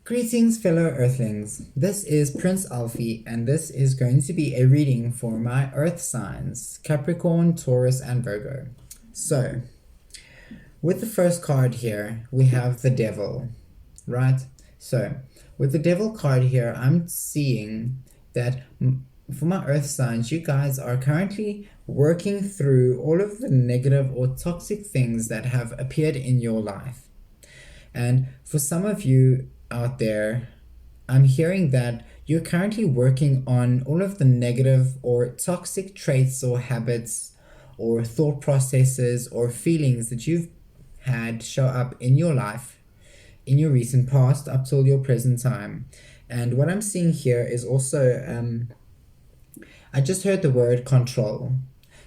Greetings, fellow Earthlings. This is Prince Alfie, and this is going to be a reading for my Earth signs Capricorn, Taurus, and Virgo. So, with the first card here, we have the Devil, right? So, with the Devil card here, I'm seeing that for my Earth signs, you guys are currently working through all of the negative or toxic things that have appeared in your life. And for some of you out there, I'm hearing that you're currently working on all of the negative or toxic traits or habits or thought processes or feelings that you've had show up in your life in your recent past up till your present time. And what I'm seeing here is also, I just heard the word control.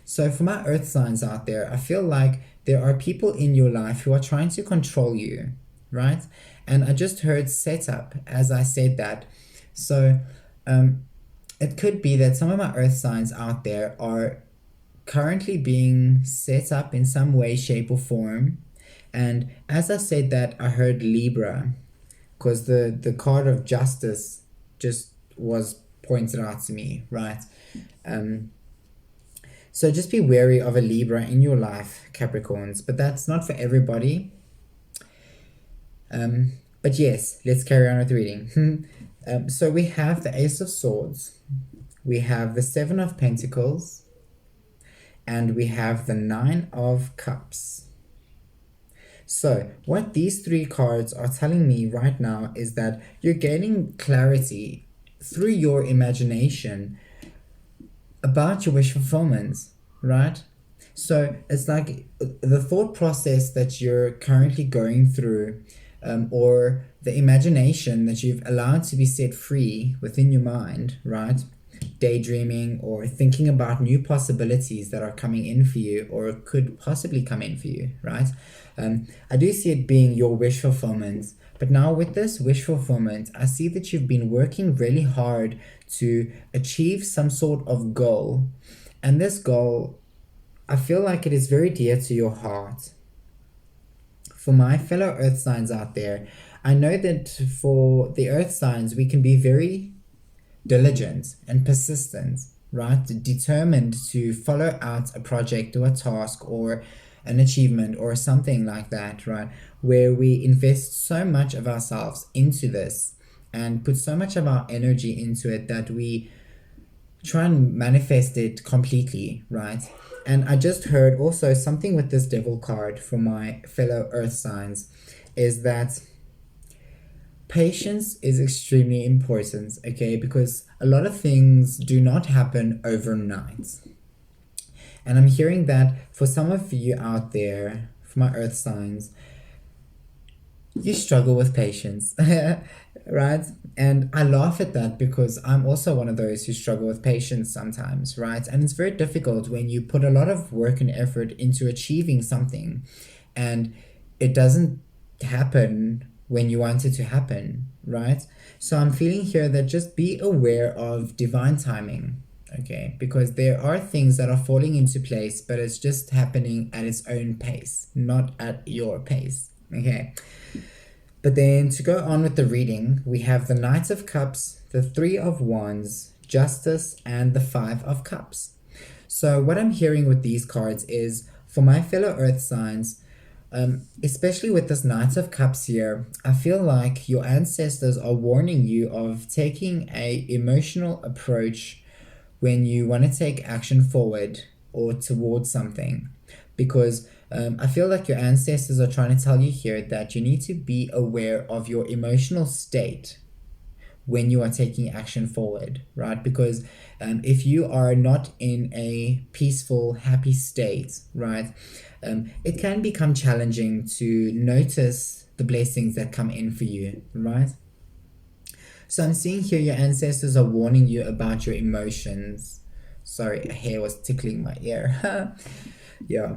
So for my Earth signs out there, I feel like there are people in your life who are trying to control you, right? And I just heard setup as I said that. So it could be that some of my Earth signs out there are currently being set up in some way, shape, or form. And as I said that, I heard Libra, because the card of justice just was pointed out to me, right? So just be wary of a Libra in your life, Capricorns, but that's not for everybody. But yes, let's carry on with the reading. So we have the Ace of Swords, we have the Seven of Pentacles, and we have the Nine of Cups. So what these three cards are telling me right now is that you're gaining clarity through your imagination about your wish fulfillment, right? So it's like the thought process that you're currently going through, or the imagination that you've allowed to be set free within your mind, right? Daydreaming or thinking about new possibilities that are coming in for you or could possibly come in for you, right? I do see it being your wish fulfillment. But now with this wish fulfillment, I see that you've been working really hard to achieve some sort of goal. And this goal, I feel like it is very dear to your heart. For my fellow Earth signs out there, I know that for the Earth signs, we can be very diligent and persistent, right? Determined to follow out a project or a task or an achievement or something like that, right? Where we invest so much of ourselves into this and put so much of our energy into it that we try and manifest it completely, right? And I just heard also something with this Devil card for my fellow Earth signs is that patience is extremely important, okay? Because a lot of things do not happen overnight. And I'm hearing that for some of you out there, for my Earth signs, you struggle with patience, right? And I laugh at that because I'm also one of those who struggle with patience sometimes, right? And it's very difficult when you put a lot of work and effort into achieving something and it doesn't happen when you want it to happen, right? So I'm feeling here that just be aware of divine timing, okay? Because there are things that are falling into place, but it's just happening at its own pace, not at your pace, okay? But then to go on with the reading, we have the Knight of Cups, the Three of Wands, Justice, and the Five of Cups. So what I'm hearing with these cards is, for my fellow Earth signs, especially with this Knight of Cups here, I feel like your ancestors are warning you of taking a emotional approach when you want to take action forward or towards something. Because I feel like your ancestors are trying to tell you here that you need to be aware of your emotional state when you are taking action forward, right? Because if you are not in a peaceful, happy state, right, it can become challenging to notice the blessings that come in for you, right? So I'm seeing here your ancestors are warning you about your emotions. Sorry, a hair was tickling my ear. Yeah.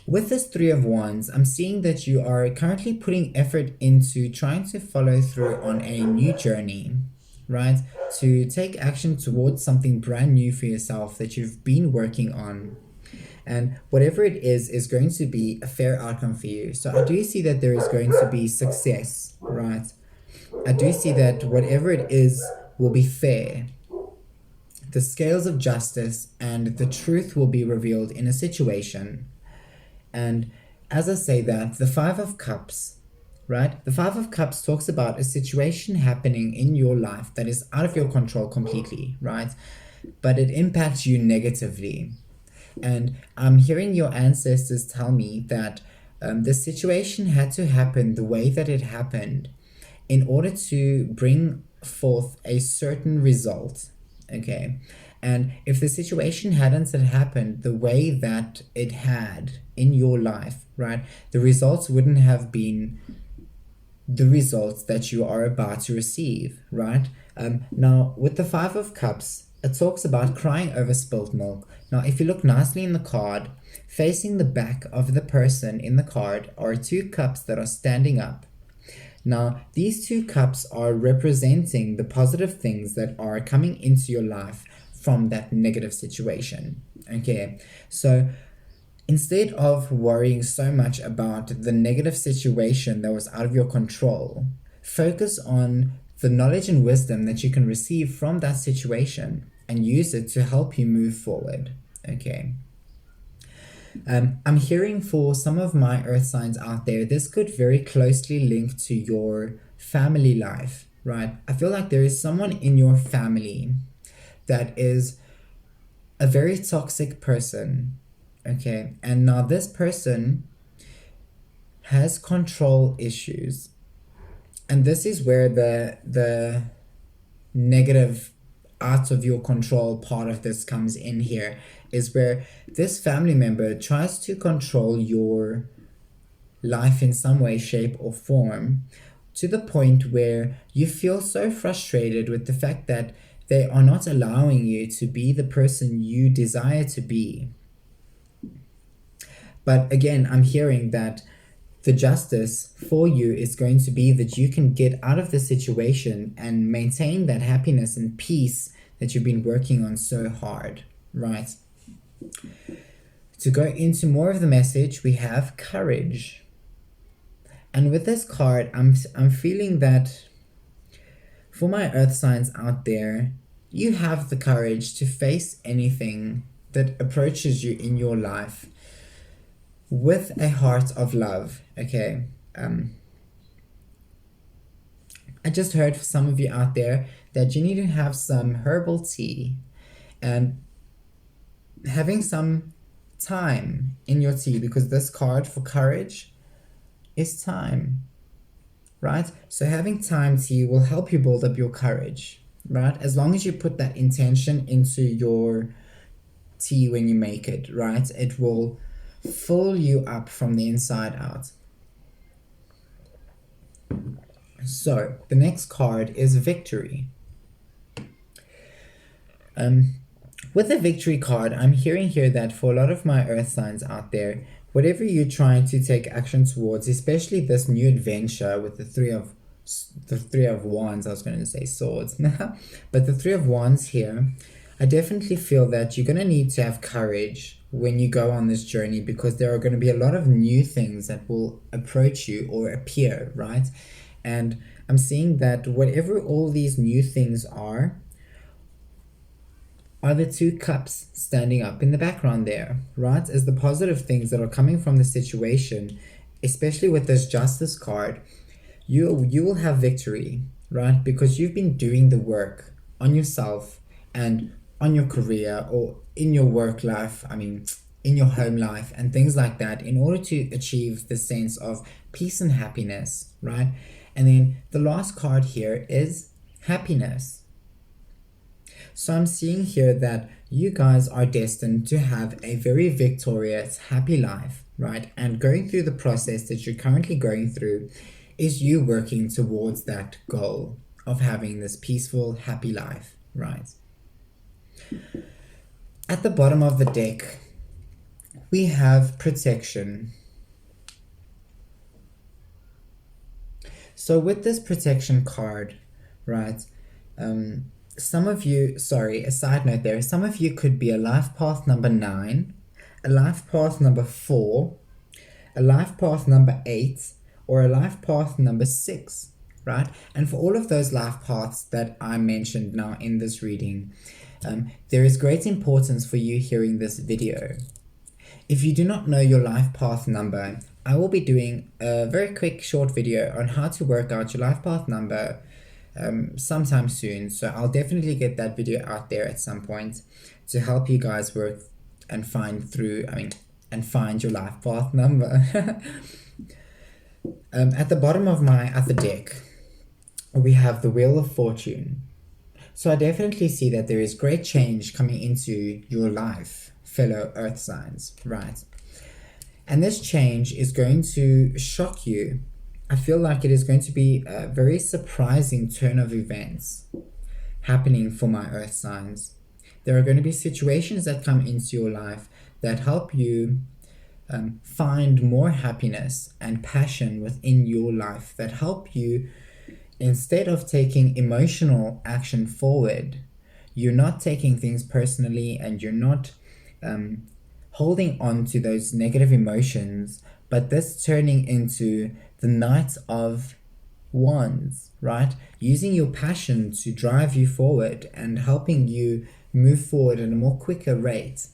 With this Three of Wands, I'm seeing that you are currently putting effort into trying to follow through on a new journey, right? To take action towards something brand new for yourself that you've been working on. And whatever it is going to be a fair outcome for you. So I do see that there is going to be success, right? right? I do see that whatever it is will be fair. The scales of justice and the truth will be revealed in a situation. And as I say that, the Five of Cups, right? The Five of Cups talks about a situation happening in your life that is out of your control completely, right? But it impacts you negatively. And I'm hearing your ancestors tell me that the situation had to happen the way that it happened in order to bring forth a certain result, okay? And if the situation hadn't happened the way that it had in your life, right, the results wouldn't have been the results that you are about to receive, right? Now, with the Five of Cups, it talks about crying over spilt milk. Now, if you look nicely in the card, facing the back of the person in the card are two cups that are standing up. Now, these two cups are representing the positive things that are coming into your life from that negative situation. Okay, so instead of worrying so much about the negative situation that was out of your control, focus on the knowledge and wisdom that you can receive from that situation and use it to help you move forward. Okay. I'm hearing for some of my earth signs out there, this could very closely link to your family life, right? I feel like there is someone in your family that is a very toxic person, okay? And now this person has control issues. And this is where the negative out of your control part of this comes in here, is where this family member tries to control your life in some way, shape, or form, to the point where you feel so frustrated with the fact that they are not allowing you to be the person you desire to be. But again, I'm hearing that the justice for you is going to be that you can get out of the situation and maintain that happiness and peace that you've been working on so hard, right? To go into more of the message, we have courage. And with this card, I'm feeling that for my earth signs out there, you have the courage to face anything that approaches you in your life with a heart of love, okay? I just heard for some of you out there that you need to have some herbal tea and having some time in your tea, because this card for courage is time, right? So having time tea will help you build up your courage, right? As long as you put that intention into your tea when you make it, right? It will fill you up from the inside out. So the next card is victory. With the victory card, I'm hearing here that for a lot of my earth signs out there, whatever you're trying to take action towards, especially this new adventure with the three of wands, I was going to say swords, but the three of wands here, I definitely feel that you're going to need to have courage when you go on this journey, because there are going to be a lot of new things that will approach you or appear, right? And I'm seeing that whatever all these new things are the two cups standing up in the background there, right? As the positive things that are coming from the situation, especially with this justice card, you will have victory, right? Because you've been doing the work on yourself and on your career or in your work life, in your home life and things like that, in order to achieve the sense of peace and happiness, right? And then the last card here is happiness. So I'm seeing here that you guys are destined to have a very victorious, happy life, right? And going through the process that you're currently going through is you working towards that goal of having this peaceful, happy life, right? At the bottom of the deck, we have protection. So with this protection card, right, some of you, a side note there, some of you could be a life path number 9, a life path number 4, a life path number 8, or a life path number 6 right? And for all of those life paths that I mentioned now in this reading, there is great importance for you hearing this video. If you do not know your life path number, I will be doing a very quick short video on how to work out your life path number sometime soon. So I'll definitely get that video out there at some point to help you guys work and find your life path number. At the bottom of my other deck, we have the Wheel of Fortune. So I definitely see that there is great change coming into your life, fellow earth signs, right? And this change is going to shock you. I feel like it is going to be a very surprising turn of events happening for my earth signs. There are going to be situations that come into your life that help you find more happiness and passion within your life, that help you, instead of taking emotional action forward, you're not taking things personally and you're not holding on to those negative emotions, but this turning into the Knight of Wands, right? Using your passion to drive you forward and helping you move forward at a more quicker rate.